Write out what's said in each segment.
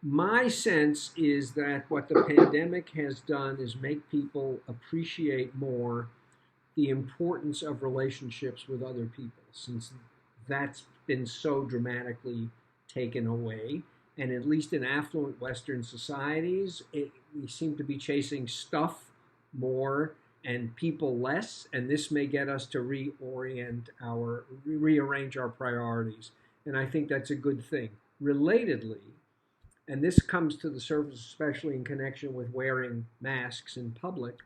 My sense is that what the pandemic has done is make people appreciate more the importance of relationships with other people, since that's been so dramatically taken away. And at least in affluent Western societies, we seem to be chasing stuff more and people less, and this may get us to rearrange our priorities. And I think that's a good thing. Relatedly, and this comes to the surface, especially in connection with wearing masks in public,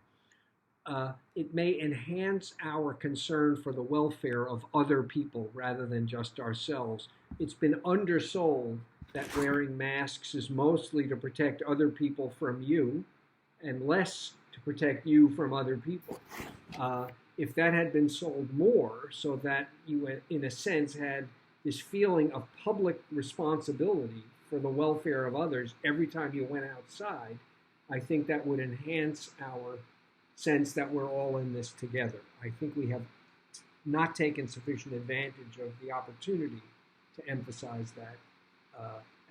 it may enhance our concern for the welfare of other people rather than just ourselves. It's been undersold that wearing masks is mostly to protect other people from you and less to protect you from other people. If that had been sold more, so that you, in a sense, had this feeling of public responsibility for the welfare of others every time you went outside, I think that would enhance our sense that we're all in this together. I think we have not taken sufficient advantage of the opportunity to emphasize that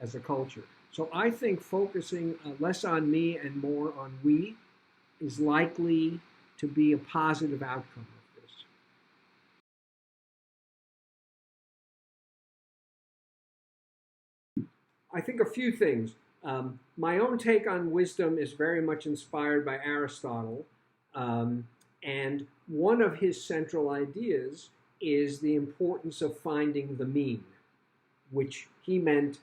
as a culture. So I think focusing less on me and more on we is likely to be a positive outcome of this. I think a few things. My own take on wisdom is very much inspired by Aristotle. And one of his central ideas is the importance of finding the mean, which he meant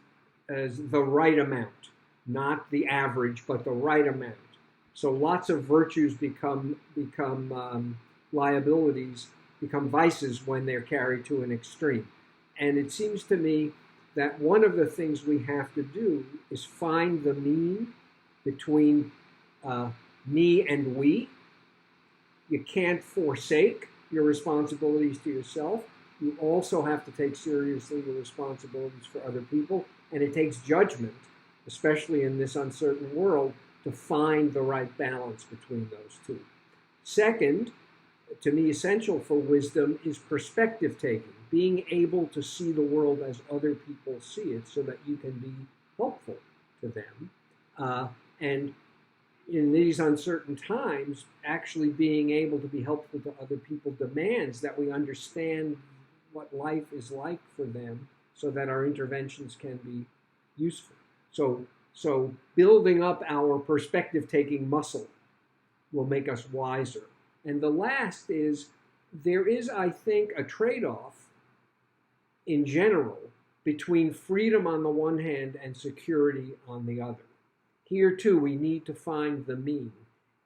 as the right amount, not the average, but the right amount. So lots of virtues become liabilities, become vices when they're carried to an extreme. And it seems to me that one of the things we have to do is find the mean between me and we. You can't forsake your responsibilities to yourself. You also have to take seriously the responsibilities for other people. And it takes judgment, especially in this uncertain world, to find the right balance between those two. Second, to me, essential for wisdom is perspective taking, being able to see the world as other people see it so that you can be helpful to them. And in these uncertain times, actually being able to be helpful to other people demands that we understand what life is like for them so that our interventions can be useful. So building up our perspective-taking muscle will make us wiser. And the last is, there is, I think, a trade-off in general between freedom on the one hand and security on the other. Here, too, we need to find the mean.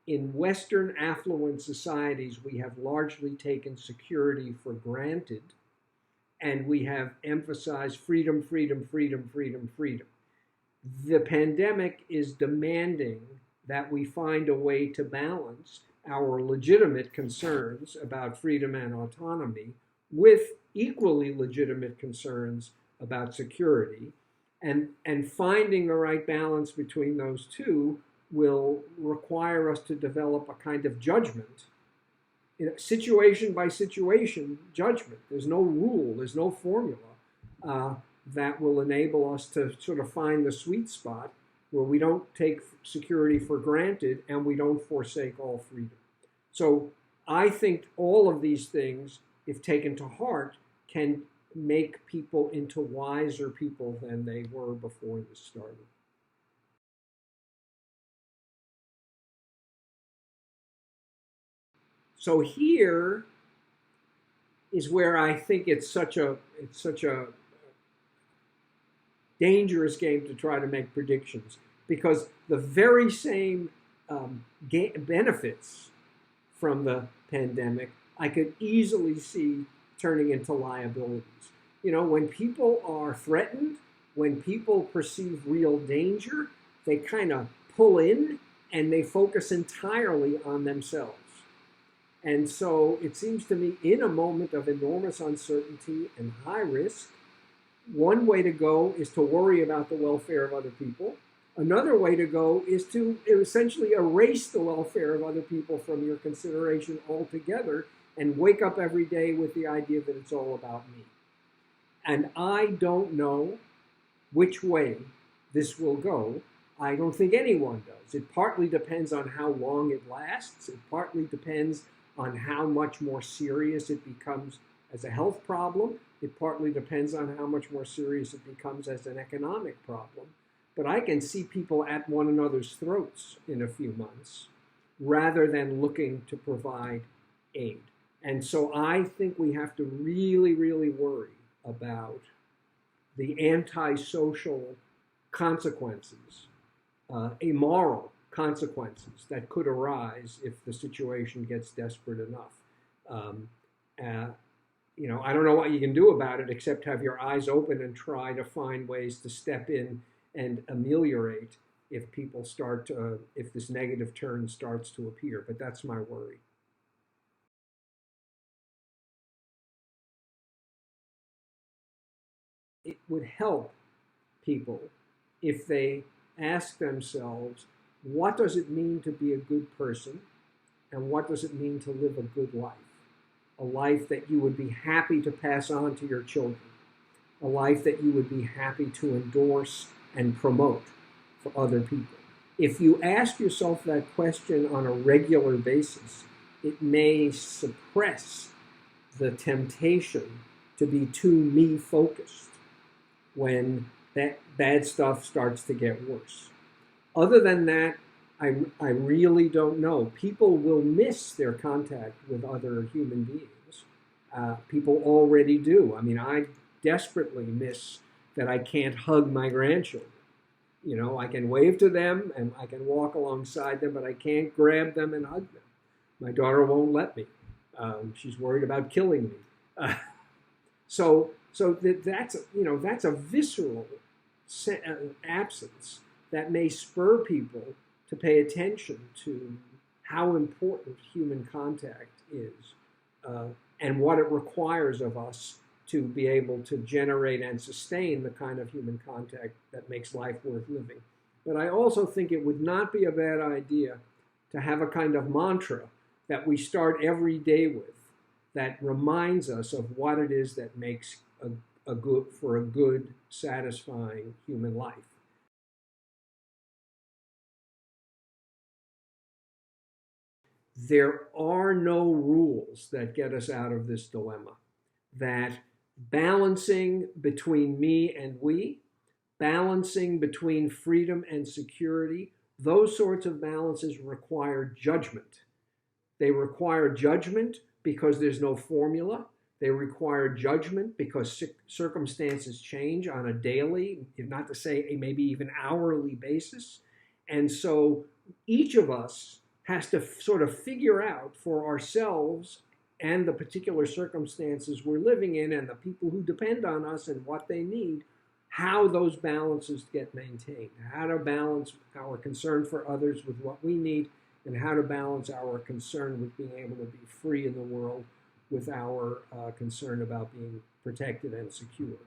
In Western affluent societies, we have largely taken security for granted, and we have emphasized freedom, freedom, freedom, freedom, freedom. The pandemic is demanding that we find a way to balance our legitimate concerns about freedom and autonomy with equally legitimate concerns about security. And finding the right balance between those two will require us to develop a kind of judgment, situation by situation judgment. There's no rule, there's no formula that will enable us to sort of find the sweet spot where we don't take security for granted and we don't forsake all freedom. So I think all of these things, if taken to heart, can make people into wiser people than they were before this started. So here is where I think it's such a dangerous game to try to make predictions, because the very same benefits from the pandemic I could easily see turning into liabilities. You know, when people are threatened, when people perceive real danger, they kind of pull in and they focus entirely on themselves. And so it seems to me, in a moment of enormous uncertainty and high risk, one way to go is to worry about the welfare of other people. Another way to go is to essentially erase the welfare of other people from your consideration altogether and wake up every day with the idea that it's all about me. And I don't know which way this will go. I don't think anyone does. It partly depends on how long it lasts. It partly depends on how much more serious it becomes as a health problem. It partly depends on how much more serious it becomes as an economic problem. But I can see people at one another's throats in a few months rather than looking to provide aid. And so I think we have to really, really worry about the antisocial consequences, immoral consequences that could arise if the situation gets desperate enough. I don't know what you can do about it except have your eyes open and try to find ways to step in and ameliorate if people start to, if this negative turn starts to appear. But that's my worry. It would help people if they ask themselves, what does it mean to be a good person? And what does it mean to live a good life? A life that you would be happy to pass on to your children. A life that you would be happy to endorse and promote for other people. If you ask yourself that question on a regular basis, it may suppress the temptation to be too me-focused when that bad stuff starts to get worse. Other than that, I really don't know. People will miss their contact with other human beings. People already do. I mean, I desperately miss that I can't hug my grandchildren. You know, I can wave to them and I can walk alongside them, but I can't grab them and hug them. My daughter won't let me. She's worried about killing me. So that's a visceral absence that may spur people to pay attention to how important human contact is and what it requires of us to be able to generate and sustain the kind of human contact that makes life worth living. But I also think it would not be a bad idea to have a kind of mantra that we start every day with that reminds us of what it is that makes a good, satisfying human life. There are no rules that get us out of this dilemma. That balancing between me and we, balancing between freedom and security, those sorts of balances require judgment. They require judgment because there's no formula. They require judgment because circumstances change on a daily, if not to say a maybe even hourly basis. And so each of us has to sort of figure out for ourselves and the particular circumstances we're living in and the people who depend on us and what they need, how those balances get maintained, how to balance our concern for others with what we need, and how to balance our concern with being able to be free in the world with our concern about being protected and secure.